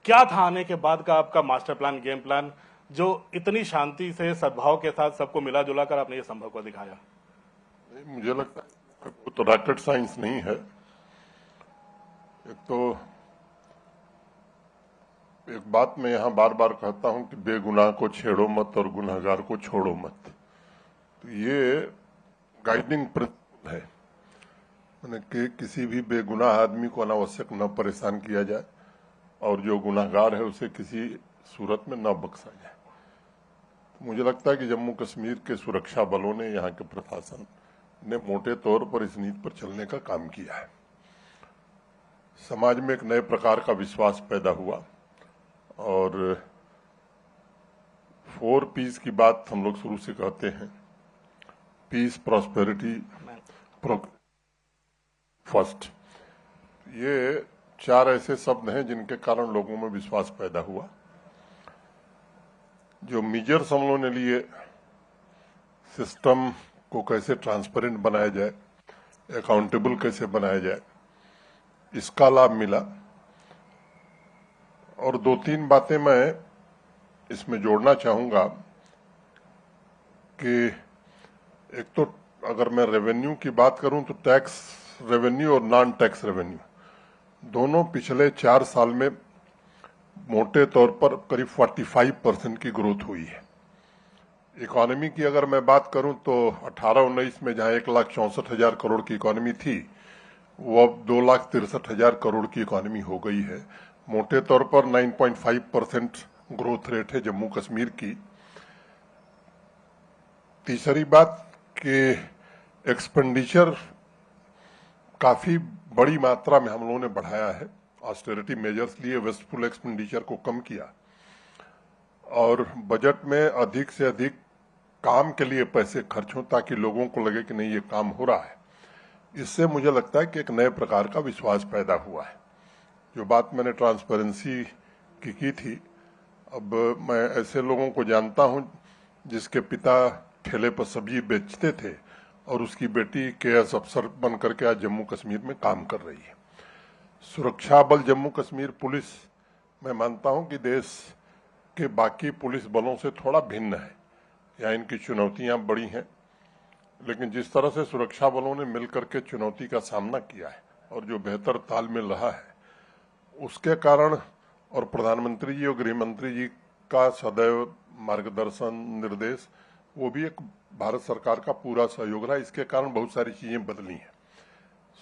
क्या था आने के बाद का आपका मास्टर प्लान, गेम प्लान, जो इतनी शांति से सद्भाव के साथ सबको मिला जुला कर आपने ये संभव को दिखाया? मुझे लगता है वो तो रॉकेट साइंस नहीं है। एक तो एक बात मैं यहाँ बार बार कहता हूँ कि बेगुनाह को छेड़ो मत और गुनहगार को छोड़ो मत। तो ये गाइडिंग प्रिंसिपल है, मैंने कि किसी भी बेगुनाह आदमी को अनावश्यक न परेशान किया जाए और जो गुनहगार है उसे किसी सूरत में न बख्शा जाए। तो मुझे लगता है कि जम्मू कश्मीर के सुरक्षा बलों ने, यहाँ के प्रशासन ने मोटे तौर पर इस नीति पर चलने का काम किया है। समाज में एक नए प्रकार का विश्वास पैदा हुआ और 4 पीस की बात हम लोग शुरू से कहते हैं, पीस, प्रॉस्पेरिटी, फर्स्ट। ये 4 ऐसे शब्द हैं जिनके कारण लोगों में विश्वास पैदा हुआ। जो मेजर्स हम लोगों ने लिए, सिस्टम को कैसे ट्रांसपेरेंट बनाया जाए, अकाउंटेबल कैसे बनाया जाए, इसका लाभ मिला। और 2-3 बातें मैं इसमें जोड़ना चाहूंगा कि एक तो अगर मैं रेवेन्यू की बात करूं तो टैक्स रेवेन्यू और नॉन टैक्स रेवेन्यू दोनों पिछले 4 साल में मोटे तौर पर करीब 45% की ग्रोथ हुई है। इकोनॉमी की अगर मैं बात करूं तो 18-19 में जहां 1,64,000 करोड़ की इकोनॉमी थी, वो अब 2,63,000 करोड़ की इकोनॉमी हो गई है। मोटे तौर पर 9.5% ग्रोथ रेट है जम्मू कश्मीर की। तीसरी बात कि एक्सपेंडिचर काफी बड़ी मात्रा में हम लोगों ने बढ़ाया है। ऑस्टेरिटी मेजर्स लिए, वेस्टफुल एक्सपेंडिचर को कम किया और बजट में अधिक से अधिक काम के लिए पैसे खर्च हों ताकि लोगों को लगे कि नहीं ये काम हो रहा है। इससे मुझे लगता है कि एक नए प्रकार का विश्वास पैदा हुआ है। जो बात मैंने ट्रांसपेरेंसी की थी, अब मैं ऐसे लोगों को जानता हूं जिसके पिता ठेले पर सब्जी बेचते थे और उसकी बेटी केएस अफसर बन करके आज जम्मू कश्मीर में काम कर रही है। सुरक्षा बल जम्मू कश्मीर पुलिस, मैं मानता हूं कि देश के बाकी पुलिस बलों से थोड़ा भिन्न है। यहाँ इनकी चुनौतियां बड़ी हैं, लेकिन जिस तरह से सुरक्षा बलों ने मिलकर के चुनौती का सामना किया है और जो बेहतर तालमेल रहा है, उसके कारण और प्रधानमंत्री जी और गृह मंत्री जी का सदैव मार्गदर्शन, निर्देश, वो भी एक भारत सरकार का पूरा सहयोग रहा। इसके कारण बहुत सारी चीजें बदली हैं।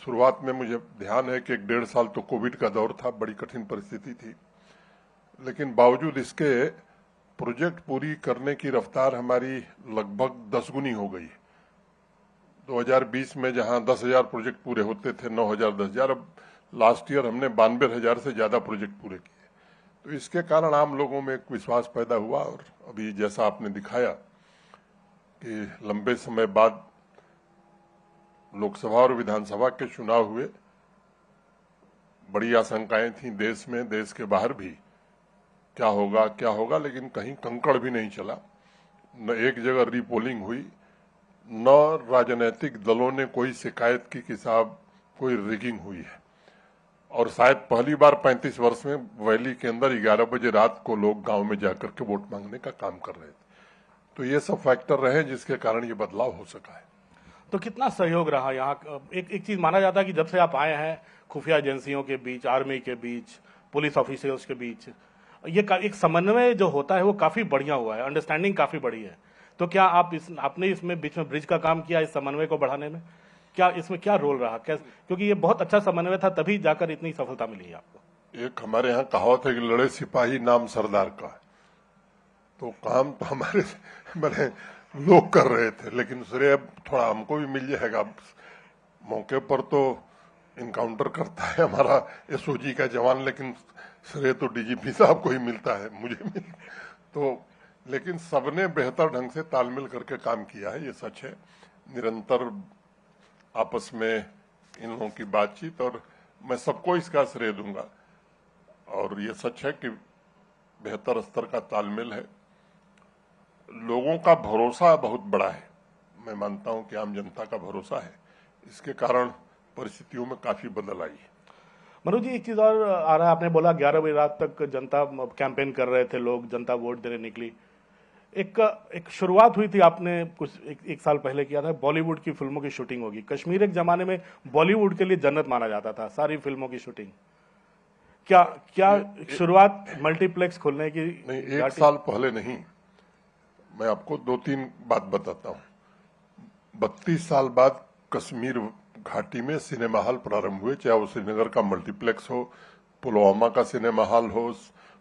शुरुआत में मुझे ध्यान है कि 1-1.5 साल तो कोविड का दौर था, बड़ी कठिन परिस्थिति थी, लेकिन बावजूद इसके प्रोजेक्ट पूरी करने की रफ्तार हमारी लगभग 10 गुनी हो गई। 2020 में जहां 10,000 प्रोजेक्ट पूरे होते थे, 9,000, 10,000, अब लास्ट ईयर हमने 92,000 से ज्यादा प्रोजेक्ट पूरे किए। तो इसके कारण आम लोगों में एक विश्वास पैदा हुआ और अभी जैसा आपने दिखाया कि लंबे समय बाद लोकसभा और विधानसभा के चुनाव हुए, बड़ी आशंकाएं थी देश में, देश के बाहर भी, क्या होगा, लेकिन कहीं कंकड़ भी नहीं चला। न एक जगह रीपोलिंग हुई, न राजनीतिक दलों ने कोई शिकायत की कि साहब कोई रिगिंग हुई है। और शायद पहली बार 35 वर्ष में वैली के अंदर 11 बजे रात को लोग गांव में जाकर के वोट मांगने का काम कर रहे थे। तो ये सब फैक्टर रहे जिसके कारण ये बदलाव हो सका है। तो कितना सहयोग रहा यहाँ? एक चीज माना जाता है कि जब से आप आए हैं, खुफिया एजेंसियों के बीच, आर्मी के बीच, पुलिस ऑफिसर्स के बीच, ये एक समन्वय जो होता है वो काफी बढ़िया हुआ है, अंडरस्टैंडिंग काफी बड़ी है। तो क्या आपने इसमें बीच में ब्रिज का काम किया इस समन्वय को बढ़ाने में? क्या इसमें क्या रोल रहा? क्योंकि ये बहुत अच्छा समन्वय था, तभी जाकर इतनी सफलता मिली है आपको। एक हमारे यहाँ कहावत है कि लड़े सिपाही नाम सरदार का। तो काम तो हमारे मैंने लोग कर रहे थे, लेकिन श्रेय थोड़ा हमको भी मिल जाएगा। मौके पर तो इनकाउंटर करता है हमारा एसओजी का जवान, लेकिन श्रेय तो डीजीपी साहब को ही मिलता है, मुझे मिल। तो लेकिन सबने बेहतर ढंग से तालमेल करके काम किया है, ये सच है। निरंतर आपस में इन लोगों की बातचीत, और मैं सबको इसका श्रेय दूंगा। और ये सच है कि बेहतर स्तर का तालमेल है, लोगों का भरोसा बहुत बड़ा है। मैं मानता हूं कि आम जनता का भरोसा है, इसके कारण परिस्थितियों में काफी बदल आई है। मनोज जी, एक चीज और आ रहा है, आपने बोला 11 बजे रात तक जनता कैंपेन कर रहे थे, लोग जनता वोट देने निकली। एक एक शुरुआत हुई थी, आपने कुछ एक साल पहले किया था, बॉलीवुड की फिल्मों की शूटिंग होगी। कश्मीर एक जमाने में बॉलीवुड के लिए जन्नत माना जाता था, सारी फिल्मों की शूटिंग। क्या क्या शुरुआत मल्टीप्लेक्स खोलने की नहीं, एक घाटी? साल पहले नहीं, मैं आपको दो तीन बात बताता हूँ। 32 साल बाद कश्मीर घाटी में सिनेमा हॉल प्रारंभ हुए, चाहे वो श्रीनगर का मल्टीप्लेक्स हो, पुलवामा का सिनेमा हॉल हो,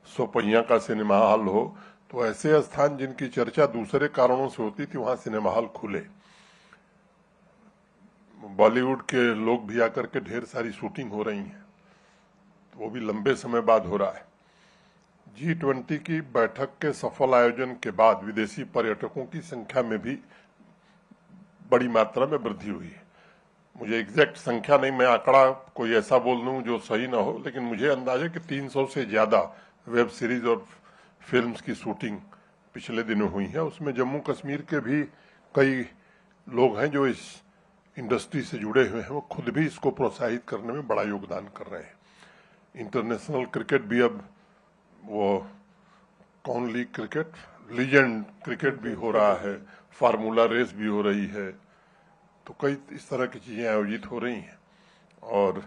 सोपैया का सिनेमा हॉल हो। तो ऐसे स्थान जिनकी चर्चा दूसरे कारणों से होती थी, वहां सिनेमा हॉल खुले। बॉलीवुड के लोग भी आकर के ढेर सारी शूटिंग हो रही है, तो वो भी लंबे समय बाद हो रहा है। G20 की बैठक के सफल आयोजन के बाद विदेशी पर्यटकों की संख्या में भी बड़ी मात्रा में वृद्धि हुई है। मुझे एग्जैक्ट संख्या नहीं, मैं आंकड़ा कोई ऐसा बोल दूं जो सही ना हो, लेकिन मुझे अंदाजा है कि 300 से ज्यादा वेब सीरीज और फिल्म्स की शूटिंग पिछले दिनों हुई है। उसमें जम्मू कश्मीर के भी कई लोग हैं जो इस इंडस्ट्री से जुड़े हुए हैं, वो खुद भी इसको प्रोत्साहित करने में बड़ा योगदान कर रहे हैं। इंटरनेशनल क्रिकेट भी अब वो कौन लीग क्रिकेट, लीजेंड क्रिकेट भी हो रहा है, फार्मूला रेस भी हो रही है। तो कई इस तरह की चीजें आयोजित हो रही हैं। और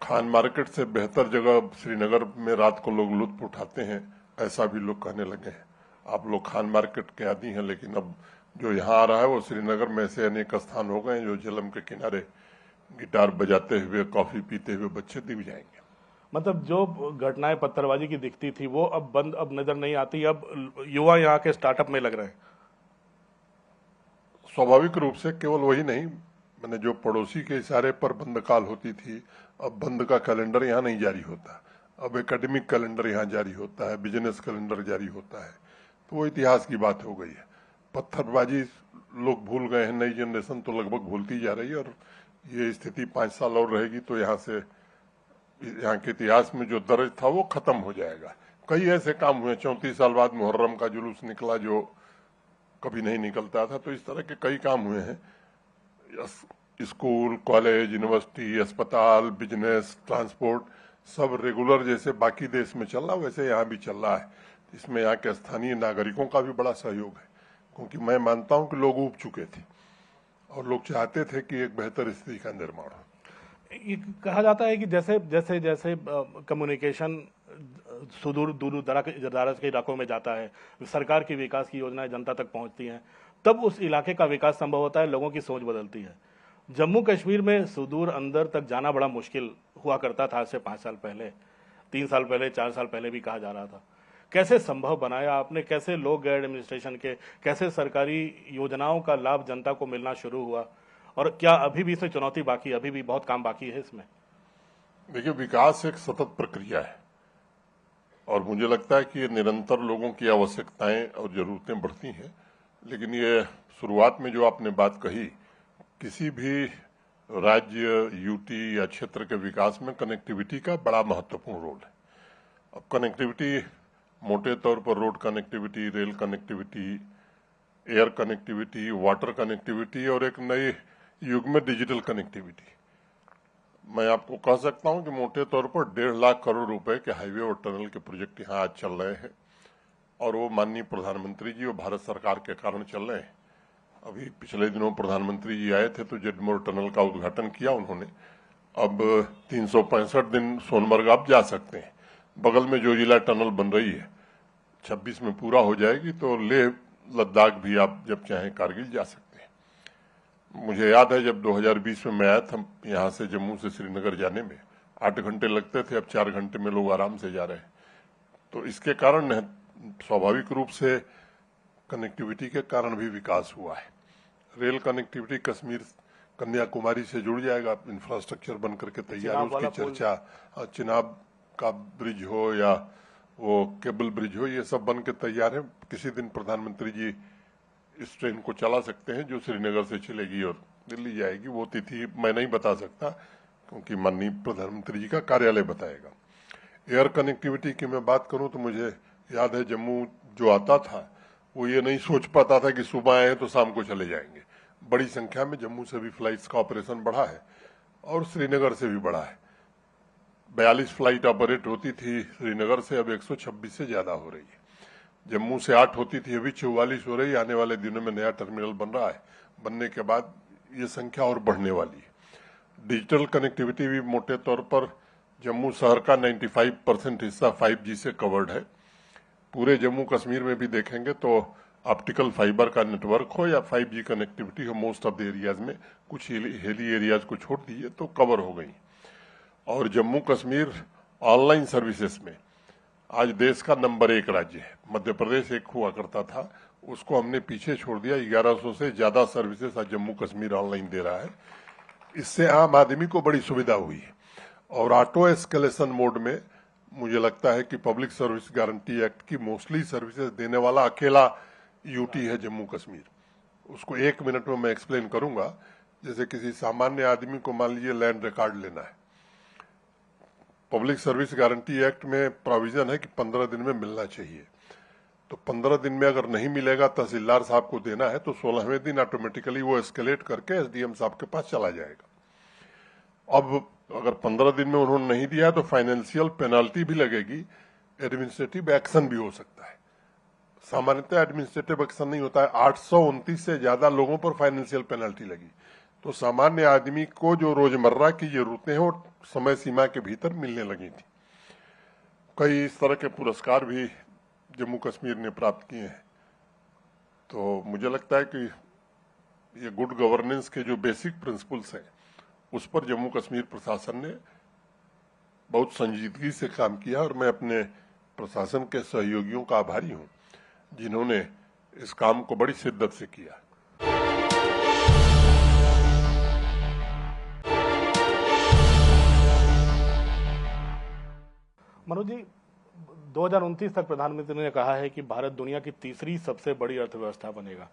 खान मार्केट से बेहतर जगह श्रीनगर में रात को लोग लुत्फ उठाते हैं, ऐसा भी लोग कहने लगे हैं। आप लोग खान मार्केट के आदी हैं, लेकिन अब जो यहाँ आ रहा है वो श्रीनगर में ऐसे अनेक स्थान हो गए हैं जो झेलम के किनारे गिटार बजाते हुए, कॉफी पीते हुए बच्चे दिख जाएंगे। मतलब जो घटनाएं पत्थरबाजी की दिखती थी वो अब बंद, अब नजर नहीं आती। अब युवा यहाँ के स्टार्टअप में लग रहे हैं। स्वाभाविक रूप से केवल वही नहीं, मैंने जो पड़ोसी के इशारे पर बंद काल होती थी, अब बंद का कैलेंडर यहाँ नहीं जारी होता। अब एकेडमिक कैलेंडर यहाँ जारी होता है, बिजनेस कैलेंडर जारी होता है। तो वो इतिहास की बात हो गई है। पत्थरबाजी लोग भूल गए हैं, नई जनरेशन तो लगभग भूलती जा रही है। और ये स्थिति 5 साल और रहेगी तो यहाँ के इतिहास में जो दर्ज था वो खत्म हो जाएगा। कई ऐसे काम हुए, 34 साल बाद मुहर्रम का जुलूस निकला जो कभी नहीं निकलता था। तो इस तरह के कई काम हुए हैं। स्कूल, कॉलेज, यूनिवर्सिटी, अस्पताल, बिजनेस, ट्रांसपोर्ट सब रेगुलर जैसे बाकी देश में चल रहा वैसे यहाँ भी चल रहा है। इसमें यहाँ के स्थानीय नागरिकों का भी बड़ा सहयोग है, क्योंकि मैं मानता हूँ कि लोग ऊब चुके थे और लोग चाहते थे कि एक बेहतर स्थिति का निर्माण हो। ये कहा जाता है कि जैसे जैसे जैसे कम्युनिकेशन सुदूर दूर दराज के इलाकों में जाता है, सरकार की विकास की योजनाएं जनता तक पहुंचती हैं, तब उस इलाके का विकास संभव होता है, लोगों की सोच बदलती है। जम्मू कश्मीर में सुदूर अंदर तक जाना बड़ा मुश्किल हुआ करता था आज से 5 साल पहले, 3 साल पहले, 4 साल पहले भी कहा जा रहा था। कैसे संभव बनाया आपने? कैसे लोग गए एडमिनिस्ट्रेशन के? कैसे सरकारी योजनाओं का लाभ जनता को मिलना शुरू हुआ? और क्या अभी भी इसमें चुनौती बाकी है, अभी भी बहुत काम बाकी है इसमें? देखिए, विकास एक सतत प्रक्रिया है और मुझे लगता है कि ये निरंतर लोगों की आवश्यकताएं और जरूरतें बढ़ती हैं। लेकिन ये शुरुआत में जो आपने बात कही, किसी भी राज्य, यूटी या क्षेत्र के विकास में कनेक्टिविटी का बड़ा महत्वपूर्ण रोल है। अब कनेक्टिविटी मोटे तौर पर road connectivity, rail connectivity, air connectivity, water connectivity और एक नए युग में डिजिटल कनेक्टिविटी। मैं आपको कह सकता हूं कि मोटे तौर पर 1.5 लाख करोड़ रुपए के हाईवे और टनल के प्रोजेक्ट यहाँ आज चल रहे हैं और वो माननीय प्रधानमंत्री जी और भारत सरकार के कारण चल रहे हैं। अभी पिछले दिनों प्रधानमंत्री जी आए थे तो जेडमोर टनल का उद्घाटन किया उन्होंने। अब 365 दिन सोनमर्ग आप जा सकते हैं। बगल में जो जिला टनल बन रही है 26 में पूरा हो जाएगी, तो लेह लद्दाख भी आप जब चाहें कारगिल जा सकते हैं। मुझे याद है जब 2020 में मैं आया था, यहाँ से जम्मू से श्रीनगर जाने में 8 घंटे लगते थे, अब 4 घंटे में लोग आराम से जा रहे हैं। तो इसके कारण स्वाभाविक रूप से कनेक्टिविटी के कारण भी विकास हुआ है। रेल कनेक्टिविटी कश्मीर कन्याकुमारी से जुड़ जाएगा, इंफ्रास्ट्रक्चर बन करके तैयार है, उसकी चर्चा। चिनाब का ब्रिज हो या वो केबल ब्रिज हो, ये सब बन के तैयार है। किसी दिन प्रधानमंत्री जी इस ट्रेन को चला सकते हैं जो श्रीनगर से चलेगी और दिल्ली जाएगी। वो तिथि मैं नहीं बता सकता क्योंकि माननीय प्रधानमंत्री जी का कार्यालय बताएगा। एयर कनेक्टिविटी की मैं बात करूं तो मुझे याद है जम्मू जो आता था वो ये नहीं सोच पाता था कि सुबह आए तो शाम को चले जाएंगे। बड़ी संख्या में जम्मू से भी फ्लाइट्स का ऑपरेशन बढ़ा है और श्रीनगर से भी बढ़ा है। 42 फ्लाइट ऑपरेट होती थी श्रीनगर से, अब 126 से ज्यादा हो रही है। जम्मू से 8 होती थी, अभी 44 हो रही है। आने वाले दिनों में नया टर्मिनल बन रहा है, बनने के बाद ये संख्या और बढ़ने वाली है। डिजिटल कनेक्टिविटी भी मोटे तौर पर जम्मू शहर का 95% हिस्सा 5G से कवर्ड है। पूरे जम्मू कश्मीर में भी देखेंगे तो ऑप्टिकल फाइबर का नेटवर्क हो या 5G कनेक्टिविटी हो, मोस्ट ऑफ द एरियाज में, कुछ हिली एरियाज को छोड़ दिए तो कवर हो गई। और जम्मू कश्मीर ऑनलाइन सर्विसेज में आज देश का नंबर 1 राज्य है। मध्य प्रदेश एक हुआ करता था, उसको हमने पीछे छोड़ दिया। 1100 से ज्यादा सर्विसेज आज जम्मू कश्मीर ऑनलाइन दे रहा है। इससे आम आदमी को बड़ी सुविधा हुई है। और ऑटो एस्केलेशन मोड में मुझे लगता है कि पब्लिक सर्विस गारंटी एक्ट की मोस्टली सर्विसेज देने वाला अकेला यूटी है जम्मू कश्मीर। उसको 1 मिनट में मैं एक्सप्लेन करूंगा। जैसे किसी सामान्य आदमी को मान लीजिए लैंड रिकॉर्ड लेना है, पब्लिक सर्विस गारंटी एक्ट में प्रोविजन है कि 15 दिन में मिलना चाहिए। तो 15 दिन में अगर नहीं मिलेगा, तहसीलदार साहब को देना है, तो 16वें दिन ऑटोमेटिकली वो एस्केलेट करके एसडीएम साहब के पास चला जाएगा। अब अगर 15 दिन में उन्होंने नहीं दिया तो फाइनेंशियल पेनाल्टी भी लगेगी, एडमिनिस्ट्रेटिव एक्शन भी हो सकता है। सामान्यतः एडमिनिस्ट्रेटिव एक्शन नहीं होता है। 829 से ज्यादा लोगों पर फाइनेंशियल पेनाल्टी लगी। तो सामान्य आदमी को जो रोजमर्रा की जरूरतें हैं वो समय सीमा के भीतर मिलने लगी थी। कई इस तरह के पुरस्कार भी जम्मू कश्मीर ने प्राप्त किए हैं। तो मुझे लगता है कि ये गुड गवर्नेंस के जो बेसिक प्रिंसिपल्स हैं उस पर जम्मू कश्मीर प्रशासन ने बहुत संजीदगी से काम किया। और मैं अपने प्रशासन के सहयोगियों का आभारी हूं जिन्होंने इस काम को बड़ी शिद्दत से किया। मनोज जी, 2029 तक प्रधानमंत्री ने कहा है कि भारत दुनिया की तीसरी सबसे बड़ी अर्थव्यवस्था बनेगा।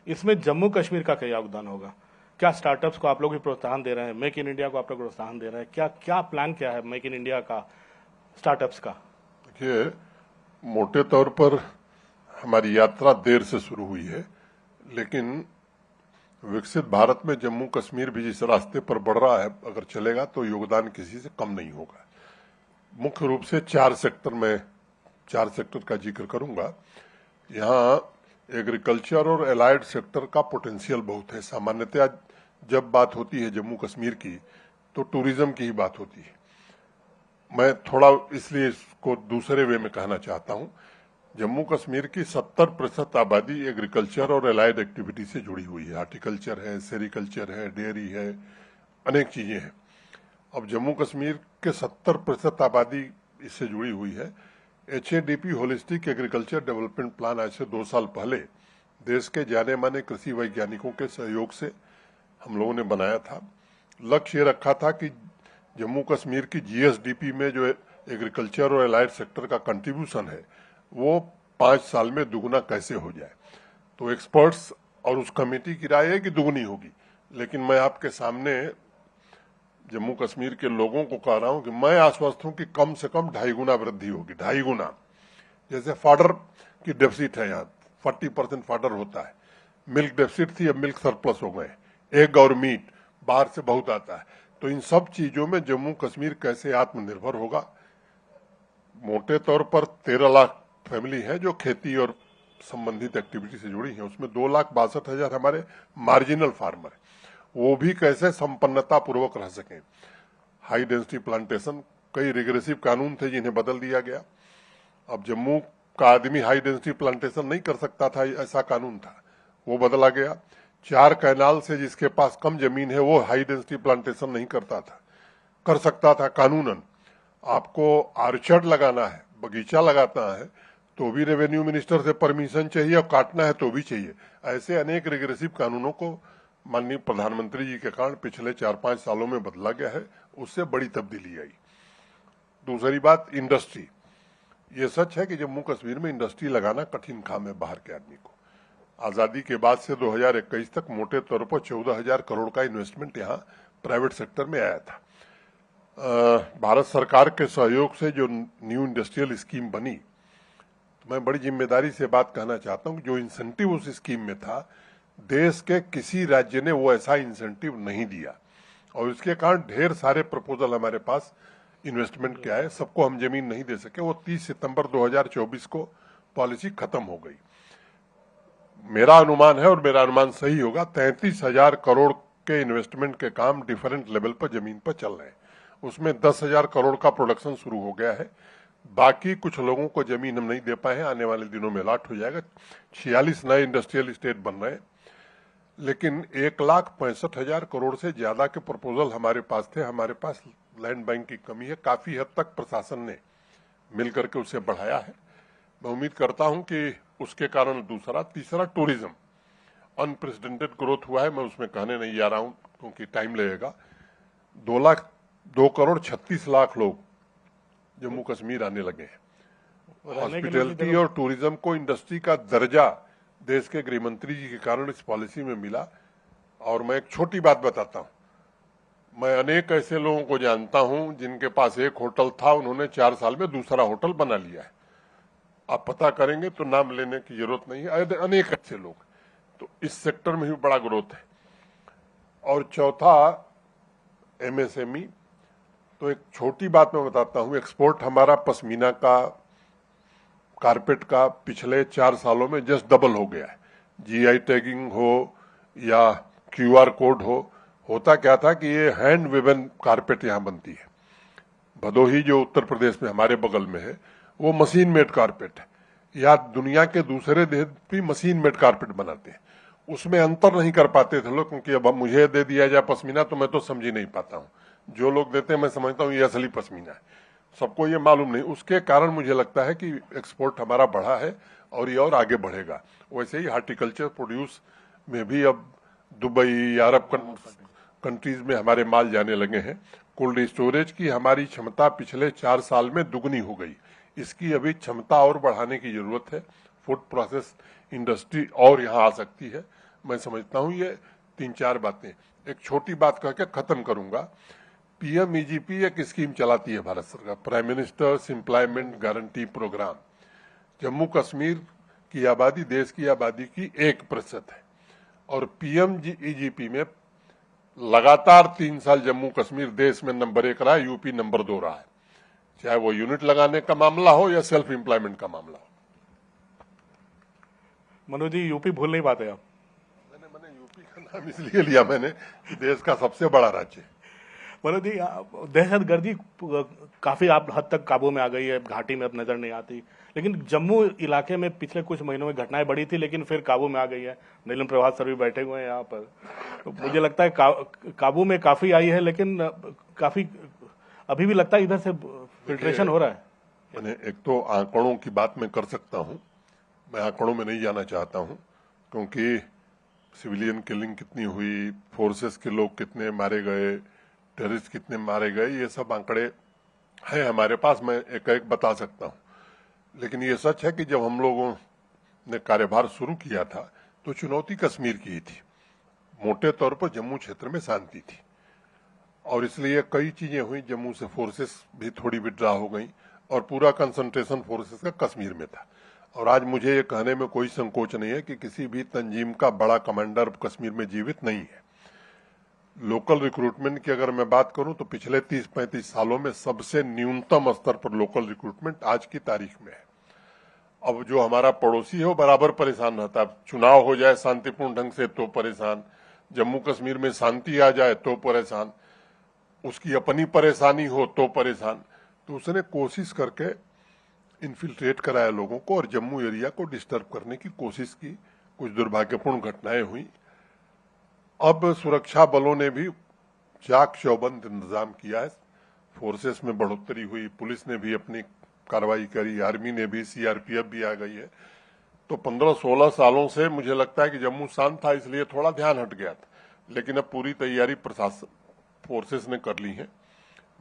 इसमें जम्मू कश्मीर का क्या योगदान होगा? क्या स्टार्टअप्स को आप लोग भी प्रोत्साहन दे रहे हैं? मेक इन इंडिया को आप लोग प्रोत्साहन दे रहे हैं? क्या क्या प्लान क्या है मेक इन इंडिया का, स्टार्टअप्स का? देखिए, मोटे तौर पर हमारी यात्रा देर से शुरू हुई है, लेकिन विकसित भारत में जम्मू कश्मीर भी जिस रास्ते पर बढ़ रहा है, अगर चलेगा तो योगदान किसी से कम नहीं होगा। मुख्य रूप से 4 सेक्टर का जिक्र करूंगा। यहाँ एग्रीकल्चर और एलाइड सेक्टर का पोटेंशियल बहुत है। सामान्यतः जब बात होती है जम्मू कश्मीर की तो टूरिज्म की ही बात होती है। मैं थोड़ा इसलिए इसको दूसरे वे में कहना चाहता हूँ। जम्मू कश्मीर की 70% आबादी एग्रीकल्चर और एलाइड एक्टिविटी से जुड़ी हुई है। हार्टिकल्चर है, सेरिकल्चर है, डेयरी है, अनेक चीजें हैं। अब जम्मू कश्मीर के 70% आबादी इससे जुड़ी हुई है। HADP holistic agriculture development plan आज से 2 साल पहले देश के जाने माने कृषि वैज्ञानिकों के सहयोग से हम लोगों ने बनाया था। लक्ष्य ये रखा था कि जम्मू कश्मीर की GSDP में जो एग्रीकल्चर और एलाइड सेक्टर का कंट्रीब्यूशन है वो 5 साल में दुगुना कैसे हो जाए। तो एक्सपर्ट्स और उस कमेटी की राय है कि दुगुनी होगी, लेकिन मैं आपके सामने जम्मू कश्मीर के लोगों को कह रहा हूं कि मैं आश्वस्त हूं कि कम से कम 2.5 गुना वृद्धि होगी, 2.5 गुना। जैसे फाडर की डेफिसिट है, यहाँ 40% फाडर होता है। मिल्क डेफिसिट थी, अब मिल्क सरप्लस हो गए। एग और मीट बाहर से बहुत आता है। तो इन सब चीजों में जम्मू कश्मीर कैसे आत्मनिर्भर होगा। मोटे तौर पर 13 लाख फैमिली है जो खेती और संबंधित एक्टिविटी से जुड़ी है। उसमें 2,62,000 हमारे मार्जिनल फार्मर है, वो भी कैसे संपन्नता पूर्वक रह सकें। हाई डेंसिटी प्लांटेशन, कई रिग्रेसिव कानून थे जिन्हें बदल दिया गया। अब जम्मू का आदमी हाई डेंसिटी प्लांटेशन नहीं कर सकता था, ऐसा कानून था, वो बदला गया। 4 कैनाल से जिसके पास कम जमीन है वो हाई डेंसिटी प्लांटेशन नहीं करता था, कर सकता था कानूनन। आपको आर्चर्ड लगाना है, बगीचा लगाना है तो भी रेवेन्यू मिनिस्टर से परमिशन चाहिए, और काटना है तो भी चाहिए। ऐसे अनेक रिग्रेसिव कानूनों को माननीय प्रधानमंत्री जी के कारण पिछले 4-5 सालों में बदला गया है, उससे बड़ी तब्दीली आई। दूसरी बात, इंडस्ट्री। ये सच है कि जम्मू कश्मीर में इंडस्ट्री लगाना कठिन काम है बाहर के आदमी को। आजादी के बाद से 2021 तक मोटे तौर पर 14,000 करोड़ का इन्वेस्टमेंट यहाँ प्राइवेट सेक्टर में आया था। भारत सरकार के सहयोग से जो न्यू इंडस्ट्रियल स्कीम बनी, तो मैं बड़ी जिम्मेदारी से बात कहना चाहता हूँ, जो इंसेंटिव उस स्कीम में था देश के किसी राज्य ने वो ऐसा इंसेंटिव नहीं दिया, और इसके कारण ढेर सारे प्रपोजल हमारे पास इन्वेस्टमेंट क्या है, सबको हम जमीन नहीं दे सके। वो 30 सितंबर 2024 को पॉलिसी खत्म हो गई। मेरा अनुमान है, और मेरा अनुमान सही होगा, 33,000 करोड़ के इन्वेस्टमेंट के काम डिफरेंट लेवल पर जमीन पर चल रहे हैं। उसमें 10,000 करोड़ का प्रोडक्शन शुरू हो गया है। बाकी कुछ लोगों को जमीन हम नहीं दे पाए हैं, आने वाले दिनों में अलॉट हो जाएगा। 46 नए इंडस्ट्रियल स्टेट बन रहे हैं, लेकिन 1,65,000 करोड़ से ज्यादा के प्रपोजल हमारे पास थे। हमारे पास लैंड बैंक की कमी है, काफी हद तक प्रशासन ने मिलकर के उसे बढ़ाया है। मैं उम्मीद करता हूं कि उसके कारण तीसरा टूरिज्म अनप्रेसिडेंटेड ग्रोथ हुआ है। मैं उसमें कहने नहीं जा रहा हूं क्योंकि टाइम लगेगा। 2,36,00,000 लोग जम्मू कश्मीर आने लगे हैं। हॉस्पिटैलिटी और टूरिज्म को इंडस्ट्री का दर्जा देश के गृह मंत्री जी के कारण इस पॉलिसी में मिला। और मैं एक छोटी बात बताता हूं, मैं अनेक ऐसे लोगों को जानता हूं जिनके पास एक होटल था, उन्होंने 4 साल में दूसरा होटल बना लिया है। आप पता करेंगे तो नाम लेने की जरूरत नहीं है, अनेक अच्छे लोग। तो इस सेक्टर में भी बड़ा ग्रोथ है। और चौथा एमएसएमई। तो एक छोटी बात मैं बताता हूं, एक्सपोर्ट हमारा पश्मीना का, कारपेट का पिछले 4 सालों में जस्ट डबल हो गया है। जीआई टैगिंग हो या क्यूआर कोड हो, होता क्या था कि ये हैंड वेवन कारपेट यहाँ बनती है। भदोही जो उत्तर प्रदेश में हमारे बगल में है, वो मशीन मेड कारपेट है। या दुनिया के दूसरे देश भी मशीन मेड कारपेट बनाते हैं। उसमें अंतर नहीं कर पाते थे लोग, क्योंकि अब मुझे दे दिया जाए पश्मीना तो मैं तो समझ ही नहीं पाता हूँ। जो लोग देते हैं मैं समझता हूँ ये असली पश्मीना है, सबको ये मालूम नहीं। उसके कारण मुझे लगता है कि एक्सपोर्ट हमारा बढ़ा है और ये और आगे बढ़ेगा। वैसे ही हार्टिकल्चर प्रोड्यूस में भी अब दुबई, अरब कंट्रीज में हमारे माल जाने लगे हैं। कोल्ड स्टोरेज की हमारी क्षमता पिछले 4 साल में दुगनी हो गई। इसकी अभी क्षमता और बढ़ाने की जरूरत है। फूड प्रोसेस इंडस्ट्री और यहाँ आ सकती है। मैं समझता हूँ ये 3-4 बातें। एक छोटी बात कह के खत्म करूंगा। पीएमईजीपी एक स्कीम चलाती है भारत सरकार, prime minister's employment guarantee programme. Jammu Kashmir की आबादी देश की आबादी की 1% है, और पीएमईजीपी में लगातार 3 साल जम्मू कश्मीर देश में नंबर 1 रहा है, यूपी नंबर 2 रहा है। चाहे वो यूनिट लगाने का मामला हो या सेल्फ एम्प्लॉयमेंट का मामला हो। मनोज जी, यूपी भूल नहीं पाते आप? मैंने यूपी का नाम इसलिए लिया मैंने कि देश का सबसे बड़ा राज्य। मनोज जी, दहशतगर्दी काफी आप हद तक काबू में आ गई है, घाटी में अब नजर नहीं आती। लेकिन जम्मू इलाके में पिछले कुछ महीनों में घटनाएं बढ़ी थी, लेकिन फिर काबू में आ गई है। नीलम प्रभात सर भी बैठे हुए हैं यहाँ पर। तो मुझे लगता है काबू में काफी आई है, लेकिन काफी अभी भी लगता है इधर से फिल्ट्रेशन हो रहा है। मैंने एक तो आंकड़ों की बात मैं कर सकता हूं, मैं आंकड़ों में नहीं जाना चाहता हूं, क्योंकि सिविलियन किलिंग कितनी हुई, फोर्सेस के लोग कितने मारे गए, टेररिस्ट कितने मारे गए, ये सब आंकड़े हैं हमारे पास, मैं एक एक बता सकता हूं। लेकिन ये सच है कि जब हम लोगों ने कार्यभार शुरू किया था तो चुनौती कश्मीर की ही थी। मोटे तौर पर जम्मू क्षेत्र में शांति थी, और इसलिए कई चीजें हुई। जम्मू से फोर्सेस भी थोड़ी विड्रा हो गई, और पूरा कंसंट्रेशन फोर्सेस का कश्मीर में था। और आज मुझे ये कहने में कोई संकोच नहीं है कि किसी भी तंजीम का बड़ा कमांडर कश्मीर में जीवित नहीं है। लोकल रिक्रूटमेंट की अगर मैं बात करूं तो पिछले 30-35 सालों में सबसे न्यूनतम स्तर पर लोकल रिक्रूटमेंट आज की तारीख में है। अब जो हमारा पड़ोसी है वो बराबर परेशान रहता है। चुनाव हो जाए शांतिपूर्ण ढंग से तो परेशान, जम्मू कश्मीर में शांति आ जाए तो परेशान, उसकी अपनी परेशानी हो तो परेशान। तो उसने कोशिश करके इन्फिल्ट्रेट कराया लोगों को और जम्मू एरिया को डिस्टर्ब करने की कोशिश की। कुछ दुर्भाग्यपूर्ण घटनाएं हुई। अब सुरक्षा बलों ने भी चाक चौबंद इंतजाम किया है। फोर्सेस में बढ़ोतरी हुई, पुलिस ने भी अपनी कार्रवाई करी, आर्मी ने भी, सीआरपीएफ भी आ गई है। तो 15-16 सालों से मुझे लगता है कि जम्मू शांत था, इसलिए थोड़ा ध्यान हट गया था। लेकिन अब पूरी तैयारी प्रशासन फोर्सेस ने कर ली है।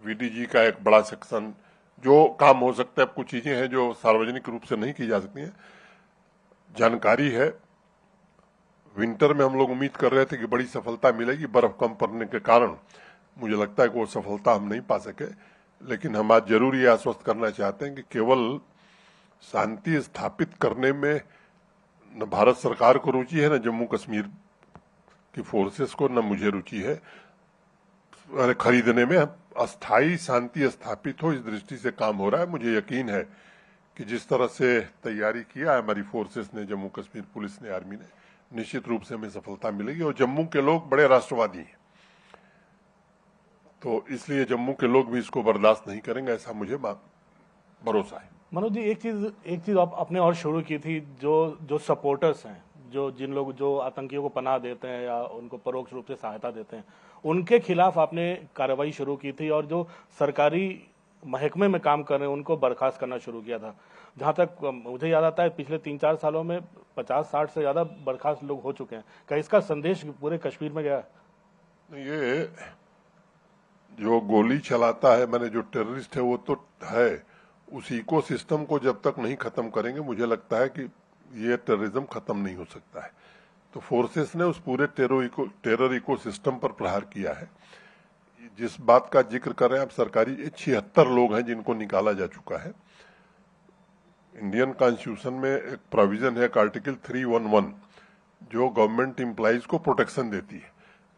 वीडीजी का एक बड़ा सेक्शन, जो काम हो सकता है, कुछ चीजें हैं जो सार्वजनिक रूप से नहीं की जा सकती हैं। जानकारी है, विंटर में हम लोग उम्मीद कर रहे थे कि बड़ी सफलता मिलेगी, बर्फ कम पड़ने के कारण मुझे लगता है कि वो सफलता हम नहीं पा सके। लेकिन हम आज जरूर ये आश्वस्त करना चाहते हैं कि केवल शांति स्थापित करने में न भारत सरकार को रुचि है, न जम्मू कश्मीर की फोर्सेस को, न मुझे रुचि है खरीदने में अस्थायी शांति स्थापित हो, इस दृष्टि से काम हो रहा है। मुझे यकीन है कि जिस तरह से तैयारी किया है हमारी फोर्सेस ने, जम्मू कश्मीर पुलिस ने, आर्मी ने, निश्चित रूप से हमें सफलता मिलेगी। और जम्मू के लोग बड़े राष्ट्रवादी हैं, तो इसलिए जम्मू के लोग भी इसको बर्दाश्त नहीं करेंगे, ऐसा मुझे भरोसा है। मनोज जी, एक चीज आपने और शुरू की थी, जो सपोर्टर्स हैं, जो आतंकियों को पनाह देते हैं या उनको परोक्ष रूप से सहायता देते हैं, उनके खिलाफ आपने कार्रवाई शुरू की थी और जो सरकारी महकमे में काम कर रहे हैं उनको बर्खास्त करना शुरू किया था। जहां तक मुझे याद आता है, पिछले 3-4 सालों में 50-60 से ज्यादा बर्खास्त लोग हो चुके हैं। क्या इसका संदेश पूरे कश्मीर में गया है? ये जो गोली चलाता है, मैंने जो टेररिस्ट है वो तो है, उस इकोसिस्टम को जब तक नहीं खत्म करेंगे, मुझे लगता है कि ये टेररिज्म खत्म नहीं हो सकता है। तो फोर्सेस ने उस पूरे टेरर इकोसिस्टम पर प्रहार किया है। जिस बात का जिक्र कर रहे हैं आप, सरकारी 76 लोग हैं जिनको निकाला जा चुका है। इंडियन कॉन्स्टिट्यूशन में एक प्रोविजन है, आर्टिकल 311, जो गवर्नमेंट एम्प्लॉइज को प्रोटेक्शन देती है,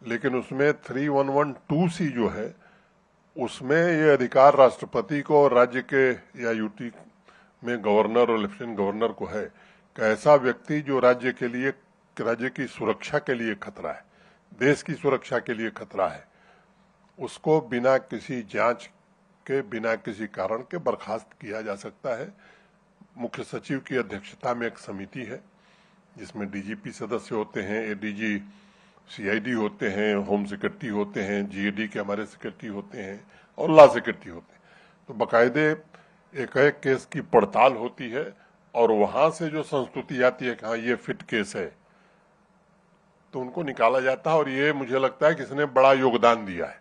लेकिन उसमें 3112C जो है, उसमें ये अधिकार राष्ट्रपति को और राज्य के या यूटी में गवर्नर और लेफ्टिनेंट गवर्नर को है कि ऐसा व्यक्ति जो राज्य की सुरक्षा के लिए खतरा है, देश की सुरक्षा के लिए खतरा है, उसको बिना किसी जांच के, बिना किसी कारण के बर्खास्त किया जा सकता है। मुख्य सचिव की अध्यक्षता में एक समिति है जिसमें डीजीपी सदस्य होते हैं, एडीजी सीआईडी होते हैं, होम सेक्रेटरी होते हैं, जीएडी के हमारे सेक्रेटरी होते हैं और लॉ सेक्रेटरी होते हैं। तो बाकायदे एक एक केस की पड़ताल होती है और वहां से जो संस्तुति आती है कि हाँ ये फिट केस है, तो उनको निकाला जाता है। और ये मुझे लगता है कि इसने बड़ा योगदान दिया है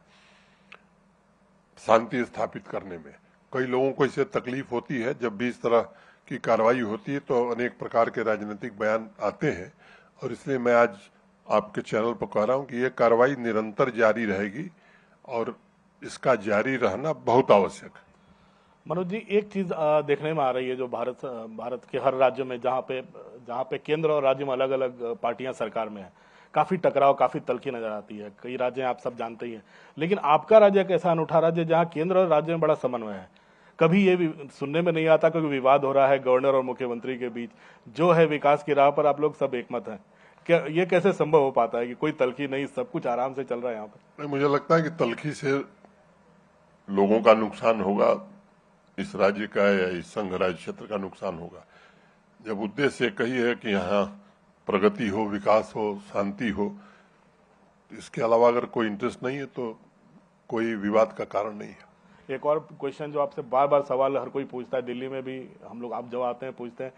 शांति स्थापित करने में। कई लोगों को इससे तकलीफ होती है, जब भी इस तरह की कार्रवाई होती है तो अनेक प्रकार के राजनीतिक बयान आते हैं, और इसलिए मैं आज आपके चैनल पर कह रहा हूं कि ये कार्रवाई निरंतर जारी रहेगी और इसका जारी रहना बहुत आवश्यक है। मनोज जी, एक चीज देखने में आ रही है, जो भारत के हर राज्य में, जहाँ पे केंद्र और राज्य में अलग अलग पार्टियां सरकार में है, काफी टकराव, काफी तल्खी नजर आती है। कई राज्य आप सब जानते ही हैं, लेकिन आपका राज्य एक ऐसा अनूठा राज्य जहाँ केंद्र और राज्य में बड़ा समन्वय है। कभी ये भी सुनने में नहीं आता कोई विवाद हो रहा है गवर्नर और मुख्यमंत्री के बीच, जो है विकास की राह पर आप लोग सब एकमत हैं। क्या ये कैसे संभव हो पाता है कि कोई तल्खी नहीं, सब कुछ आराम से चल रहा है यहाँ पर? मुझे लगता है कि तल्खी से लोगों का नुकसान होगा, इस राज्य का या इस संघ राज्य क्षेत्र का नुकसान होगा। जब उद्देश्य एक ही है कि यहाँ प्रगति हो, विकास हो, शांति हो, इसके अलावा अगर कोई इंटरेस्ट नहीं है तो कोई विवाद का कारण नहीं है। एक और क्वेश्चन जो आपसे बार बार सवाल हर कोई पूछता है, दिल्ली में भी हम लोग, आप जब आते हैं पूछते हैं,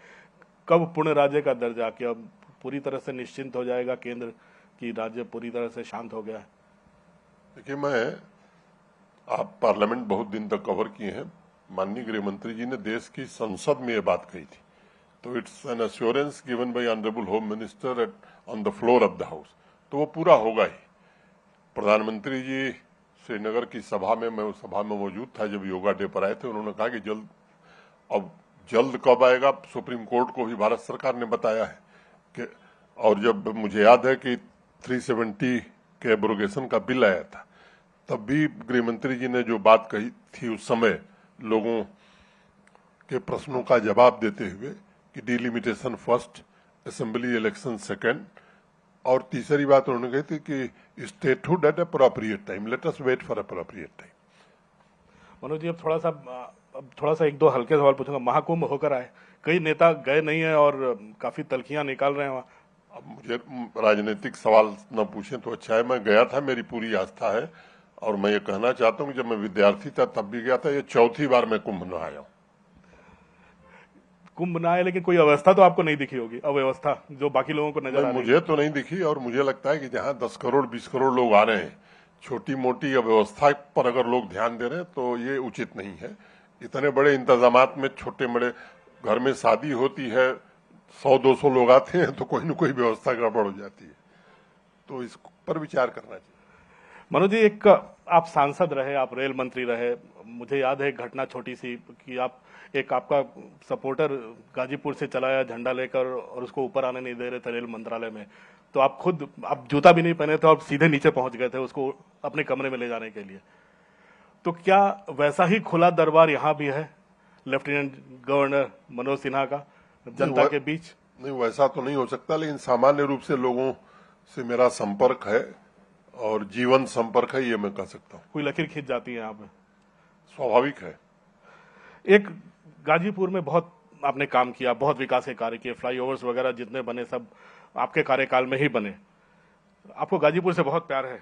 कब पूर्ण राज्य का दर्जा, कि अब पूरी तरह से निश्चिंत हो जाएगा केंद्र की राज्य पूरी तरह से शांत हो गया है? देखिए, आप पार्लियामेंट बहुत दिन तक कवर किए हैं, माननीय गृह मंत्री जी ने देश की संसद में ये बात कही थी, तो it's an assurance given by honourable home minister on the floor of the house, तो वो पूरा होगा ही। प्रधानमंत्री जी श्रीनगर की सभा में, मैं उस सभा में मौजूद था जब योगा डे पर आए थे, उन्होंने कहा कि जल्द कब आएगा, सुप्रीम कोर्ट को भी भारत सरकार ने बताया है कि, और जब मुझे याद है कि 370 के एब्रोगेशन का बिल आया था, तब भी गृह मंत्री जी ने जो बात कही थी उस समय लोगों के प्रश्नों का जवाब देते हुए कि delimitation first, assembly election second, और तीसरी बात उन्होंने कही थी कि statehood at appropriate time, let us wait for appropriate time. Manoj ji, अब थोड़ा सा एक दो हल्के सवाल पूछूंगा। महाकुंभ होकर आए, कई नेता गए नहीं है और काफी तल्खियां निकाल रहे हैं वहां। अब मुझे राजनीतिक सवाल न पूछें तो अच्छा है। मैं गया था, मेरी पूरी आस्था है, और मैं ये कहना चाहता हूँ कि जब मैं विद्यार्थी था तब भी गया था, ये चौथी बार मैं कुंभ न आया हूँ। कुंभ ना आए, लेकिन कोई अवस्था तो आपको नहीं दिखी होगी, अव्यवस्था जो बाकी लोगों को नजर आ रही है? मुझे तो नहीं दिखी, और मुझे लगता है कि जहाँ 10 करोड़ 20 करोड़ लोग आ रहे हैं, छोटी मोटी अव्यवस्था पर अगर लोग ध्यान दे रहे हैं तो ये उचित नहीं है। इतने बड़े इंतजामात में छोटे बड़े, घर में शादी होती है, 100-200 लोग आते हैं तो कोई न कोई व्यवस्था गड़बड़ हो जाती है, तो इस पर विचार करना चाहिए। मनोज जी, एक आप सांसद रहे, आप रेल मंत्री रहे, मुझे याद है एक घटना छोटी सी कि आपका सपोर्टर गाजीपुर से चला आया झंडा लेकर और उसको ऊपर आने नहीं दे रहे थे रेल मंत्रालय में, तो आप जूता भी नहीं पहने थे और सीधे नीचे पहुंच गए थे उसको अपने कमरे में ले जाने के लिए। तो क्या वैसा ही खुला दरबार यहाँ भी है लेफ्टिनेंट गवर्नर मनोज सिन्हा का जनता के बीच? नहीं, वैसा तो नहीं हो सकता, लेकिन सामान्य रूप से लोगों से मेरा संपर्क है और जीवन संपर्क है, ये मैं कह सकता हूँ। कोई लकीर खींच जाती है यहाँ पे? स्वाभाविक है। एक गाजीपुर में बहुत आपने काम किया, बहुत विकास के कार्य किए, फ्लाईओवर्स वगैरह जितने बने सब आपके कार्यकाल में ही बने। आपको गाजीपुर से बहुत प्यार है,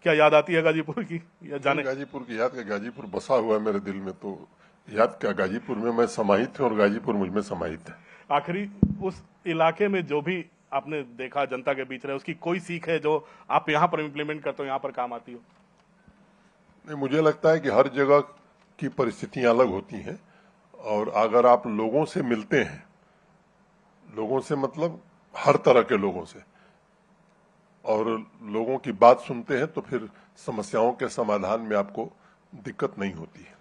क्या याद आती है गाजीपुर की या जाने? गाजीपुर की याद? क्या गाजीपुर बसा हुआ है मेरे दिल में, तो याद क्या, गाजीपुर में मैं समाहित हूँ और गाजीपुर मुझ में समाहित है। आखिरी उस इलाके में जो भी आपने देखा, जनता के बीच रहे, उसकी कोई सीख है जो आप यहाँ पर इम्प्लीमेंट करते हो, यहाँ पर काम आती हो? नहीं, मुझे लगता है कि हर जगह की परिस्थितियां अलग होती हैं, और अगर आप लोगों से मिलते हैं, लोगों से मतलब हर तरह के लोगों से, और लोगों की बात सुनते हैं, तो फिर समस्याओं के समाधान में आपको दिक्कत नहीं होती है।